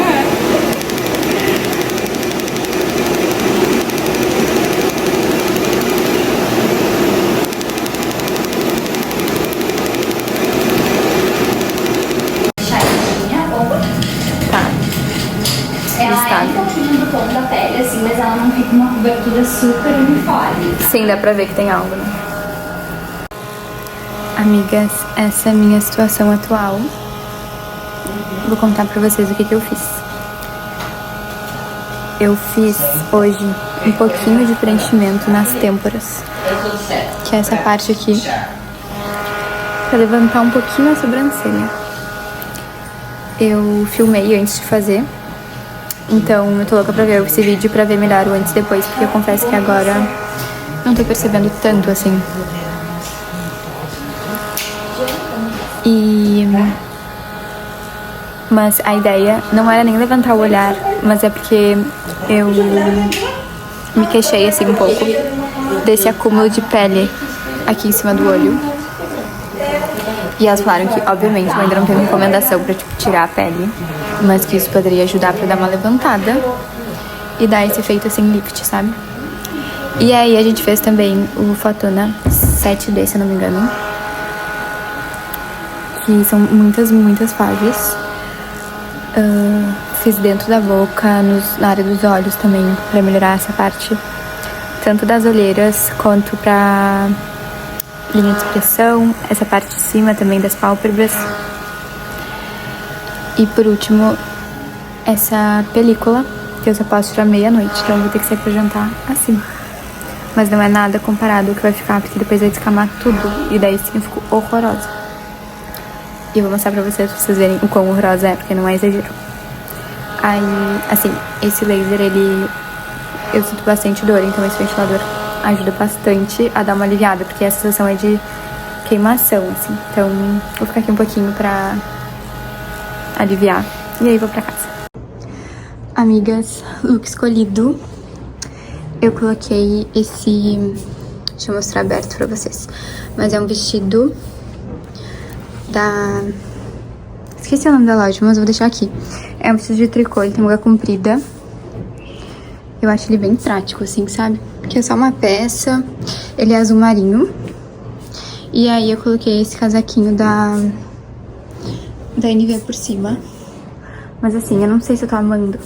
E: Ela é um pouquinho do tom da pele, assim, mas ela não fica uma cobertura super uniforme.
A: Sim, dá pra ver que tem algo, né? Amigas, essa é a minha situação atual. Vou contar pra vocês o que eu fiz. Eu fiz hoje um pouquinho de preenchimento nas têmporas, que é essa parte aqui, pra levantar um pouquinho a sobrancelha. Eu filmei antes de fazer, Então eu tô louca pra ver esse vídeo pra ver melhor o antes e depois, porque eu confesso que agora não tô percebendo tanto assim. Mas a ideia não era nem levantar o olhar, mas é porque eu me queixei assim um pouco desse acúmulo de pele aqui em cima do olho. E elas falaram que, obviamente, eu ainda não tenho recomendação pra, tipo, tirar a pele, mas que isso poderia ajudar pra dar uma levantada e dar esse efeito assim, lift, sabe? E aí a gente fez também o Fotona 7D, se eu não me engano, que são muitas fases. Fiz dentro da boca, na área dos olhos também, pra melhorar essa parte, tanto das olheiras quanto pra linha de expressão, essa parte de cima também das pálpebras. E por último, essa película, que eu só posso tirar meia-noite, então eu vou ter que sair pra jantar assim. Mas não é nada comparado ao que vai ficar, porque depois vai descamar tudo, e daí sim eu fico horrorosa. E eu vou mostrar pra vocês verem o quão horrorosa é, porque não é exagero. Aí, assim, esse laser, eu sinto bastante dor, então esse ventilador ajuda bastante a dar uma aliviada, porque a sensação é de queimação, assim. Então, vou ficar aqui um pouquinho pra aliviar, e aí vou pra casa. Amigas, look escolhido. Eu coloquei esse... Deixa eu mostrar aberto pra vocês. Mas é um vestido da... Esqueci o nome da loja, mas vou deixar aqui. É um vestido de tricô, ele tem manga comprida. Eu acho ele bem prático, assim, sabe? Porque é só uma peça. Ele é azul marinho. E aí eu coloquei esse casaquinho da NV por cima. Mas assim, eu não sei se eu tô amando.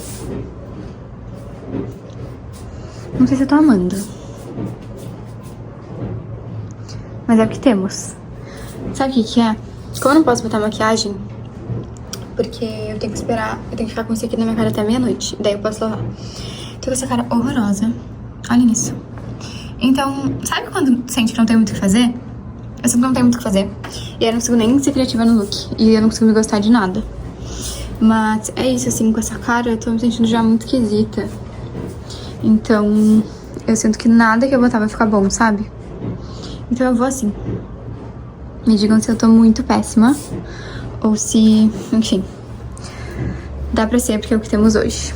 A: Não sei se eu tô amando. Mas é o que temos. Sabe o que é? Como eu não posso botar maquiagem, porque eu tenho que esperar, eu tenho que ficar com isso aqui na minha cara até meia-noite. Daí eu posso lavar. Tô com essa cara horrorosa. Olha isso. Então, sabe quando sente que não tem muito o que fazer? Eu sinto que não tenho muito o que fazer. E eu não consigo nem ser criativa no look. E eu não consigo me gostar de nada. Mas é isso, assim, com essa cara eu tô me sentindo já muito esquisita. Então, eu sinto que nada que eu botar vai ficar bom, sabe? Então eu vou assim. Me digam se eu tô muito péssima. Ou se, enfim, dá pra ser porque é o que temos hoje.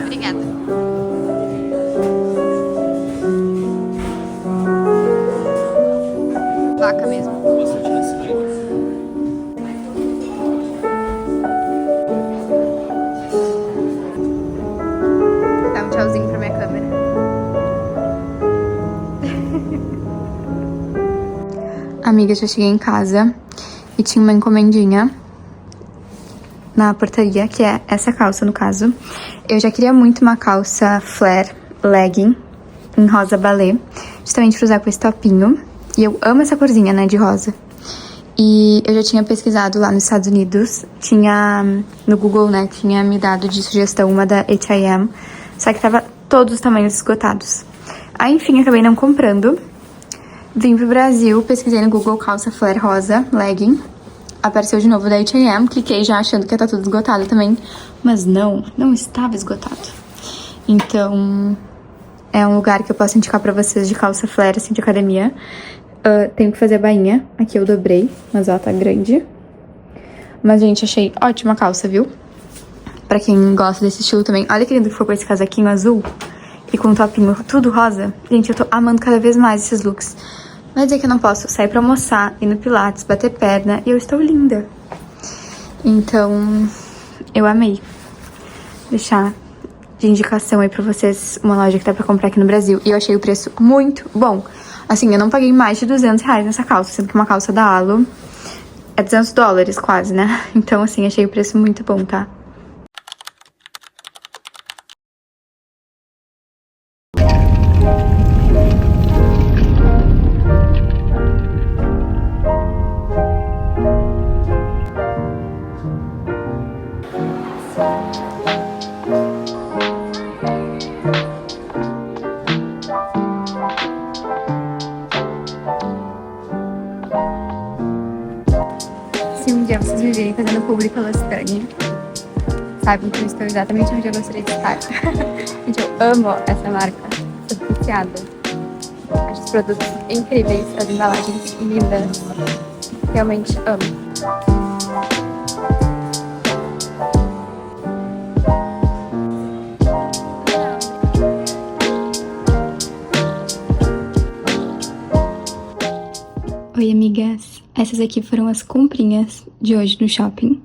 A: Obrigada. Vaca mesmo. Dá um tchauzinho pra minha câmera. Amiga, já cheguei em casa e tinha uma encomendinha na portaria, que é essa calça, no caso. Eu já queria muito uma calça flare legging em rosa balé, justamente pra usar com esse topinho. E eu amo essa corzinha, né, de rosa. E eu já tinha pesquisado lá nos Estados Unidos, tinha no Google, né, tinha me dado de sugestão uma da H&M, só que tava todos os tamanhos esgotados. Aí, enfim, acabei não comprando. Vim pro Brasil, pesquisei no Google calça flare rosa, legging. Apareceu de novo da H&M, cliquei já achando que ia estar tudo esgotado também. Mas não estava esgotado. Então, é um lugar que eu posso indicar pra vocês de calça flare, assim, de academia. Tenho que fazer a bainha. Aqui eu dobrei, mas ela tá grande. Mas, gente, achei ótima calça, viu? Pra quem gosta desse estilo também. Olha que lindo que ficou com esse casaquinho azul. E com um topinho tudo rosa. Gente, eu tô amando cada vez mais esses looks. Vai dizer que eu não posso sair pra almoçar, ir no Pilates, bater perna, e eu estou linda. Então, eu amei. Deixar de indicação aí pra vocês uma loja que dá pra comprar aqui no Brasil. E eu achei o preço muito bom. Assim, eu não paguei mais de R$200 nessa calça, sendo que uma calça da Alo é $200 quase, né? Então, assim, achei o preço muito bom, tá? República Lusitânia. Sabem que eu estou exatamente onde eu gostaria de estar. Gente, eu amo essa marca. Sou viciada. Acho os produtos incríveis, as embalagens lindas. Realmente amo. Oi, amigas. Essas aqui foram as comprinhas de hoje no shopping.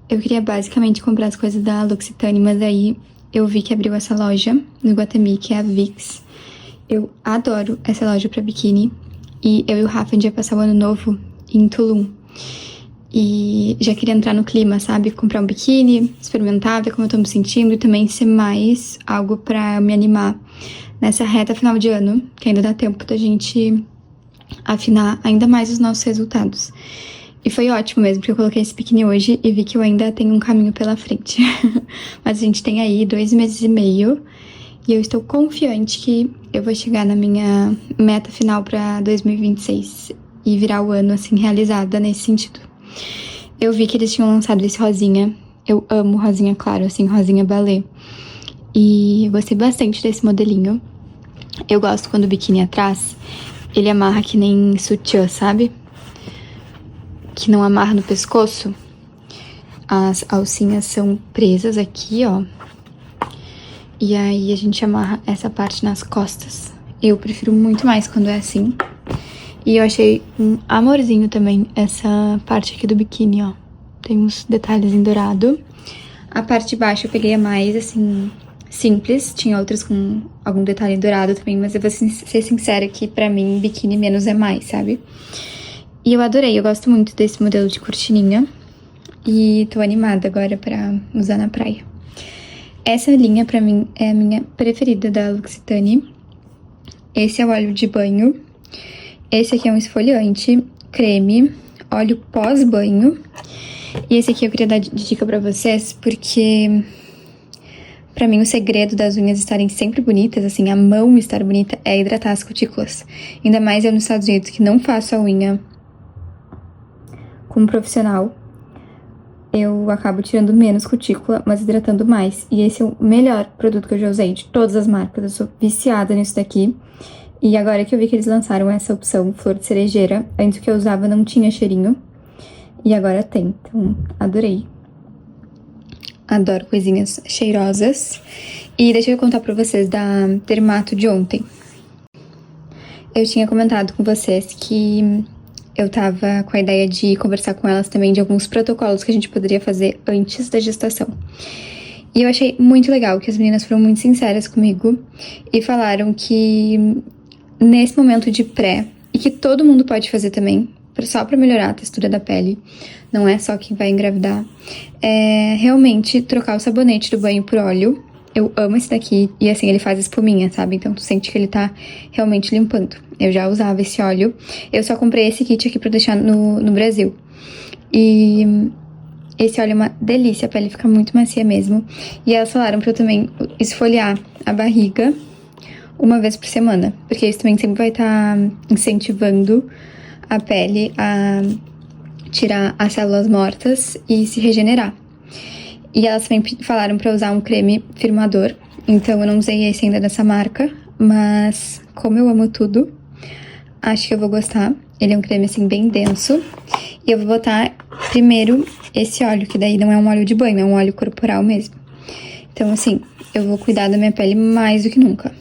A: Eu queria basicamente comprar as coisas da L'Occitane, mas aí eu vi que abriu essa loja no Iguatemi, que é a Vix. Eu adoro essa loja pra biquíni. E eu e o Rafa, a gente ia passar o ano novo em Tulum. E já queria entrar no clima, sabe? Comprar um biquíni, experimentar, ver como eu tô me sentindo. E também ser mais algo pra me animar nessa reta final de ano, que ainda dá tempo da gente afinar ainda mais os nossos resultados. E foi ótimo mesmo, porque eu coloquei esse biquíni hoje e vi que eu ainda tenho um caminho pela frente. Mas a gente tem aí 2 meses e meio e eu estou confiante que eu vou chegar na minha meta final pra 2026 e virar o ano, assim, realizada nesse sentido. Eu vi que eles tinham lançado esse rosinha. Eu amo rosinha claro, assim, rosinha balé. E eu gostei bastante desse modelinho. Eu gosto quando o biquíni atrás, ele amarra que nem sutiã, sabe? Que não amarra no pescoço. As alcinhas são presas aqui, ó. E aí a gente amarra essa parte nas costas. Eu prefiro muito mais quando é assim. E eu achei um amorzinho também essa parte aqui do biquíni, ó. Tem uns detalhes em dourado. A parte de baixo eu peguei a mais, assim, simples. Tinha outras com algum detalhe em dourado também, mas eu vou ser sincera que pra mim biquíni menos é mais, sabe? E eu adorei, eu gosto muito desse modelo de cortininha. E tô animada agora pra usar na praia. Essa linha, pra mim, é a minha preferida da L'Occitane. Esse é o óleo de banho. Esse aqui é um esfoliante, creme, óleo pós-banho. E esse aqui eu queria dar de dica pra vocês, porque pra mim o segredo das unhas estarem sempre bonitas, assim, a mão estar bonita, é hidratar as cutículas. Ainda mais eu nos Estados Unidos, que não faço a unha como profissional, eu acabo tirando menos cutícula, mas hidratando mais. E esse é o melhor produto que eu já usei de todas as marcas. Eu sou viciada nisso daqui. E agora que eu vi que eles lançaram essa opção flor de cerejeira, antes que eu usava não tinha cheirinho. E agora tem, então adorei. Adoro coisinhas cheirosas. E deixa eu contar pra vocês da Dermato de ontem. Eu tinha comentado com vocês que eu tava com a ideia de conversar com elas também de alguns protocolos que a gente poderia fazer antes da gestação. E eu achei muito legal que as meninas foram muito sinceras comigo e falaram que nesse momento de pré, e que todo mundo pode fazer também, só pra melhorar a textura da pele, não é só quem vai engravidar, é realmente trocar o sabonete do banho por óleo. Eu amo esse daqui, e assim, ele faz espuminha, sabe? Então tu sente que ele tá realmente limpando. Eu já usava esse óleo. Eu só comprei esse kit aqui pra deixar no Brasil. E esse óleo é uma delícia, a pele fica muito macia mesmo. E elas falaram pra eu também esfoliar a barriga uma vez por semana. Porque isso também sempre vai estar incentivando a pele a tirar as células mortas e se regenerar. E elas também falaram pra usar um creme firmador. Então eu não usei esse ainda dessa marca, mas como eu amo tudo, acho que eu vou gostar. Ele é um creme assim bem denso. E eu vou botar primeiro esse óleo, que daí não é um óleo de banho, é um óleo corporal mesmo. Então assim, eu vou cuidar da minha pele mais do que nunca.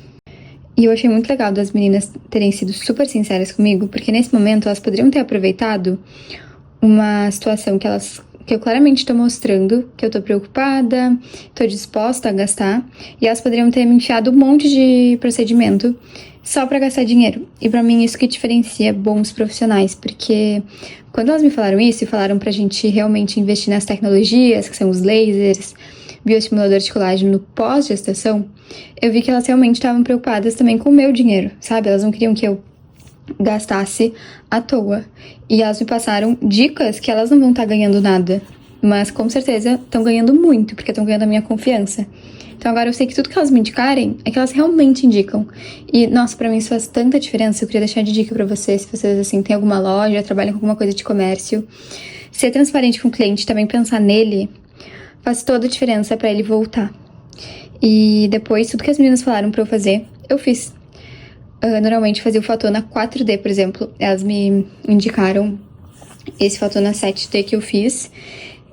A: E eu achei muito legal das meninas terem sido super sinceras comigo, porque nesse momento elas poderiam ter aproveitado uma situação que eu claramente tô mostrando que eu tô preocupada, tô disposta a gastar, e elas poderiam ter me enfiado um monte de procedimento só pra gastar dinheiro. E pra mim isso que diferencia bons profissionais, porque quando elas me falaram isso e falaram pra gente realmente investir nas tecnologias, que são os lasers, bioestimulador de colágeno no pós-gestação, eu vi que elas realmente estavam preocupadas também com o meu dinheiro, sabe? Elas não queriam que eu gastasse à toa. E elas me passaram dicas que elas não vão estar ganhando nada, mas com certeza estão ganhando muito, porque estão ganhando a minha confiança. Então agora eu sei que tudo que elas me indicarem é que elas realmente indicam. E, nossa, pra mim isso faz tanta diferença. Eu queria deixar de dica pra vocês, se vocês, assim, têm alguma loja, trabalham com alguma coisa de comércio. ser transparente com o cliente, também pensar nele, faz toda a diferença pra ele voltar. E depois, tudo que as meninas falaram pra eu fazer, eu fiz. Normalmente fazia o Fotona 4D, por exemplo. Elas me indicaram esse Fotona 7D que eu fiz.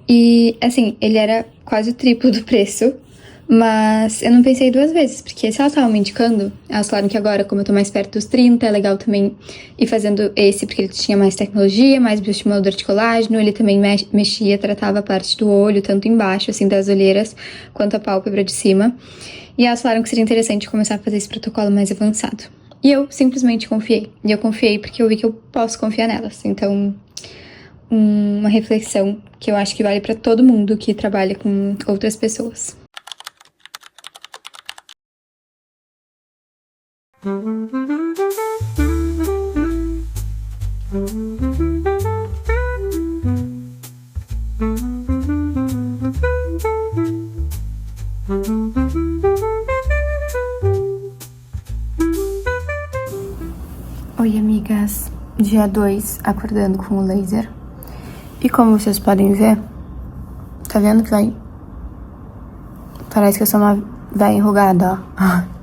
A: E, assim, ele era quase o triplo do preço. Mas eu não pensei duas vezes, porque se elas estavam me indicando, elas falaram que agora, como eu tô mais perto dos 30, é legal também ir fazendo esse, porque ele tinha mais tecnologia, mais bioestimulador de colágeno, ele também mexia, tratava a parte do olho, tanto embaixo, assim, das olheiras, quanto a pálpebra de cima. E elas falaram que seria interessante começar a fazer esse protocolo mais avançado. E eu simplesmente confiei. E eu confiei porque eu vi que eu posso confiar nelas. Então, uma reflexão que eu acho que vale pra todo mundo que trabalha com outras pessoas. Oi, amigas. Dia 2, acordando com o laser. E como vocês podem ver, tá vendo que vai... Parece que eu sou uma véia enrugada, ó.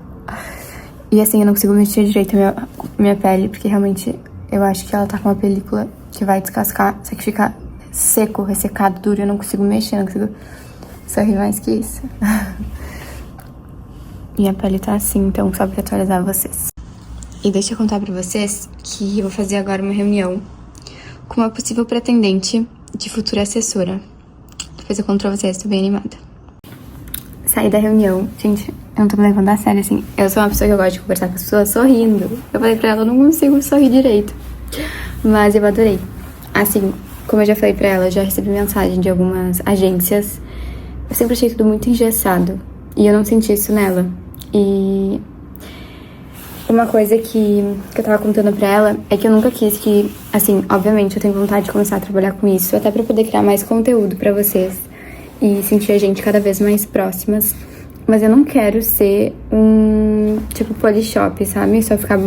A: E assim, eu não consigo mexer direito a minha pele, porque realmente eu acho que ela tá com uma película que vai descascar, só que fica seco, ressecado, duro, eu não consigo mexer, não consigo sorrir mais que isso. Minha pele tá assim, então só pra atualizar vocês. E deixa eu contar pra vocês que eu vou fazer agora uma reunião com uma possível pretendente de futura assessora. Depois eu conto pra vocês, tô bem animada. Saí da reunião, gente, eu não tô me levando a sério, assim. Eu sou uma pessoa que eu gosto de conversar com as pessoas sorrindo. Eu falei pra ela, eu não consigo sorrir direito. Mas eu adorei. Assim, como eu já falei pra ela, eu já recebi mensagem de algumas agências. Eu sempre achei tudo muito engessado. E eu não senti isso nela. E uma coisa que eu tava contando pra ela é que eu nunca quis que... Assim, obviamente, eu tenho vontade de começar a trabalhar com isso, até pra poder criar mais conteúdo pra vocês. E sentir a gente cada vez mais próximas. Mas eu não quero ser um tipo Polishop, sabe? Só ficar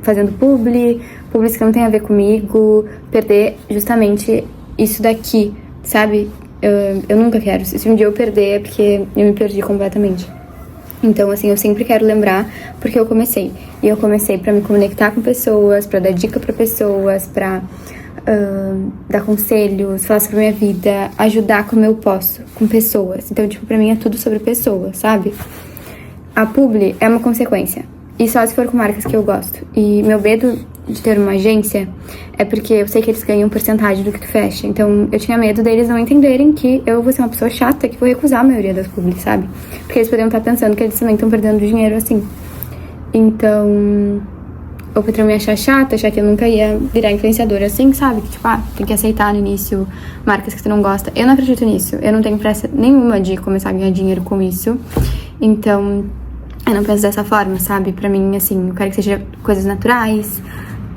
A: fazendo publis que não tem a ver comigo, perder justamente isso daqui, sabe? Eu nunca quero. Se um dia eu perder é porque eu me perdi completamente. Então, assim, eu sempre quero lembrar porque eu comecei. E eu comecei pra me conectar com pessoas, pra dar dica pra pessoas, pra... dar conselhos, falar sobre a minha vida, ajudar como eu posso, com pessoas. Então, tipo, pra mim é tudo sobre pessoas, sabe? A publi é uma consequência. E só se for com marcas que eu gosto. E meu medo de ter uma agência é porque eu sei que eles ganham porcentagem do que tu fecha. Então, eu tinha medo deles não entenderem que eu vou ser uma pessoa chata que vou recusar a maioria das publi, sabe? Porque eles poderiam estar pensando que eles também estão perdendo dinheiro assim. Então... Ou pra me achar chata, achar que eu nunca ia virar influenciadora assim, sabe? Que tipo, tem que aceitar no início marcas que tu não gosta. Eu não acredito nisso. Eu não tenho pressa nenhuma de começar a ganhar dinheiro com isso. Então, eu não penso dessa forma, sabe? Pra mim, assim, eu quero que sejam coisas naturais,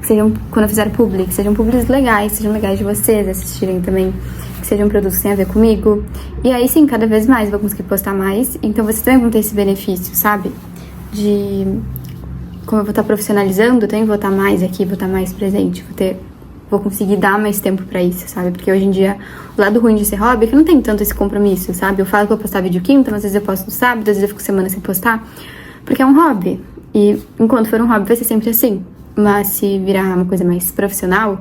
A: que sejam, quando eu fizer publi, que sejam publis legais, sejam legais de vocês assistirem também, que sejam produtos que tenham a ver comigo. E aí, sim, cada vez mais eu vou conseguir postar mais. Então, vocês também vão ter esse benefício, sabe? De... Como eu vou estar profissionalizando, eu também vou estar mais aqui, vou estar mais presente, vou conseguir dar mais tempo pra isso, sabe? Porque hoje em dia, o lado ruim de ser hobby é que eu não tenho tanto esse compromisso, sabe? Eu falo que eu vou postar vídeo quinta, mas às vezes eu posto no sábado, às vezes eu fico semana sem postar, porque é um hobby. E enquanto for um hobby, vai ser sempre assim. Mas se virar uma coisa mais profissional,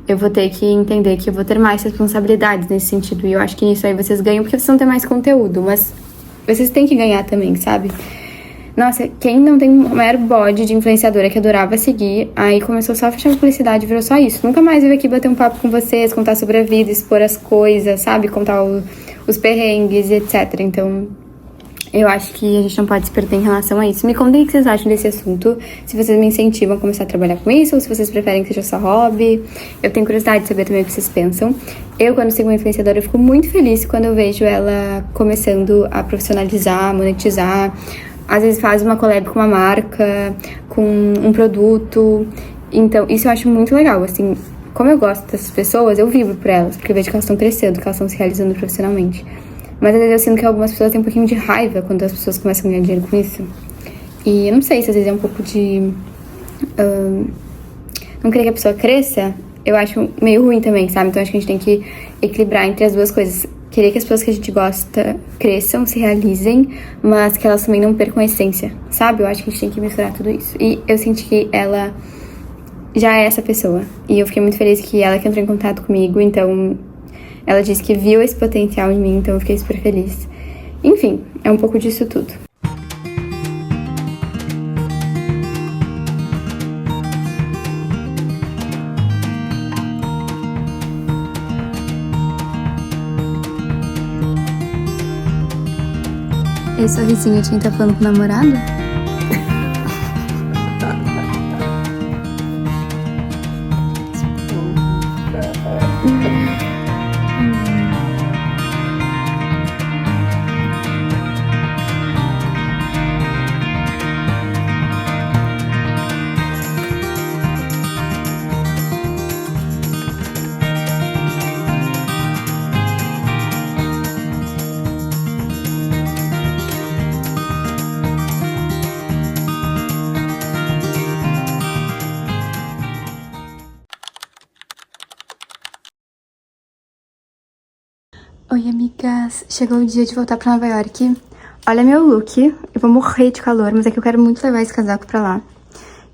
A: eu vou ter que entender que eu vou ter mais responsabilidades nesse sentido. E eu acho que nisso aí vocês ganham, porque vocês vão ter mais conteúdo, mas vocês têm que ganhar também, sabe? Nossa, quem não tem o maior bode de influenciadora que adorava seguir, aí começou só a fechar publicidade, virou só isso. Nunca mais veio aqui bater um papo com vocês, contar sobre a vida, expor as coisas, sabe? Contar os perrengues e etc. Então, eu acho que a gente não pode se perder em relação a isso. Me contem o que vocês acham desse assunto, se vocês me incentivam a começar a trabalhar com isso, ou se vocês preferem que seja só hobby. Eu tenho curiosidade de saber também o que vocês pensam. Eu, quando sigo uma influenciadora, eu fico muito feliz quando eu vejo ela começando a profissionalizar, monetizar. Às vezes faz uma collab com uma marca, com um produto. Então, isso eu acho muito legal, assim. Como eu gosto dessas pessoas, eu vibro por elas, porque eu vejo que elas estão crescendo, que elas estão se realizando profissionalmente. Mas às vezes eu sinto que algumas pessoas têm um pouquinho de raiva quando as pessoas começam a ganhar dinheiro com isso. E eu não sei se às vezes é um pouco de... não querer que a pessoa cresça, eu acho meio ruim também, sabe? Então acho que a gente tem que equilibrar entre as duas coisas. Querer que as pessoas que a gente gosta cresçam, se realizem, mas que elas também não percam a essência, sabe? Eu acho que a gente tem que misturar tudo isso. E eu senti que ela já é essa pessoa. E eu fiquei muito feliz que ela que entrou em contato comigo, então ela disse que viu esse potencial em mim, então eu fiquei super feliz. Enfim, é um pouco disso tudo. Esse sorrisinho de quem tá falando com o namorado? Oi, amigas! Chegou o dia de voltar pra Nova York. Olha meu look. Eu vou morrer de calor, mas é que eu quero muito levar esse casaco pra lá,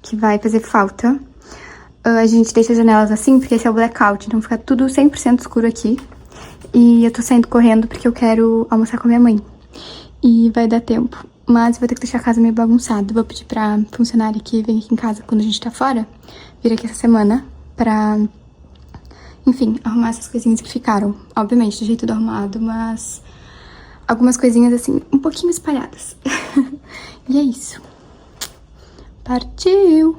A: que vai fazer falta. A gente deixa as janelas assim, porque esse é o blackout, então fica tudo 100% escuro aqui. E eu tô saindo correndo porque eu quero almoçar com a minha mãe. E vai dar tempo. Mas vou ter que deixar a casa meio bagunçada. Vou pedir pra funcionária que vem aqui em casa quando a gente tá fora, vir aqui essa semana pra... enfim, arrumar essas coisinhas que ficaram. Obviamente, do jeito tudo arrumado, mas algumas coisinhas, assim, um pouquinho espalhadas. E é isso. Partiu!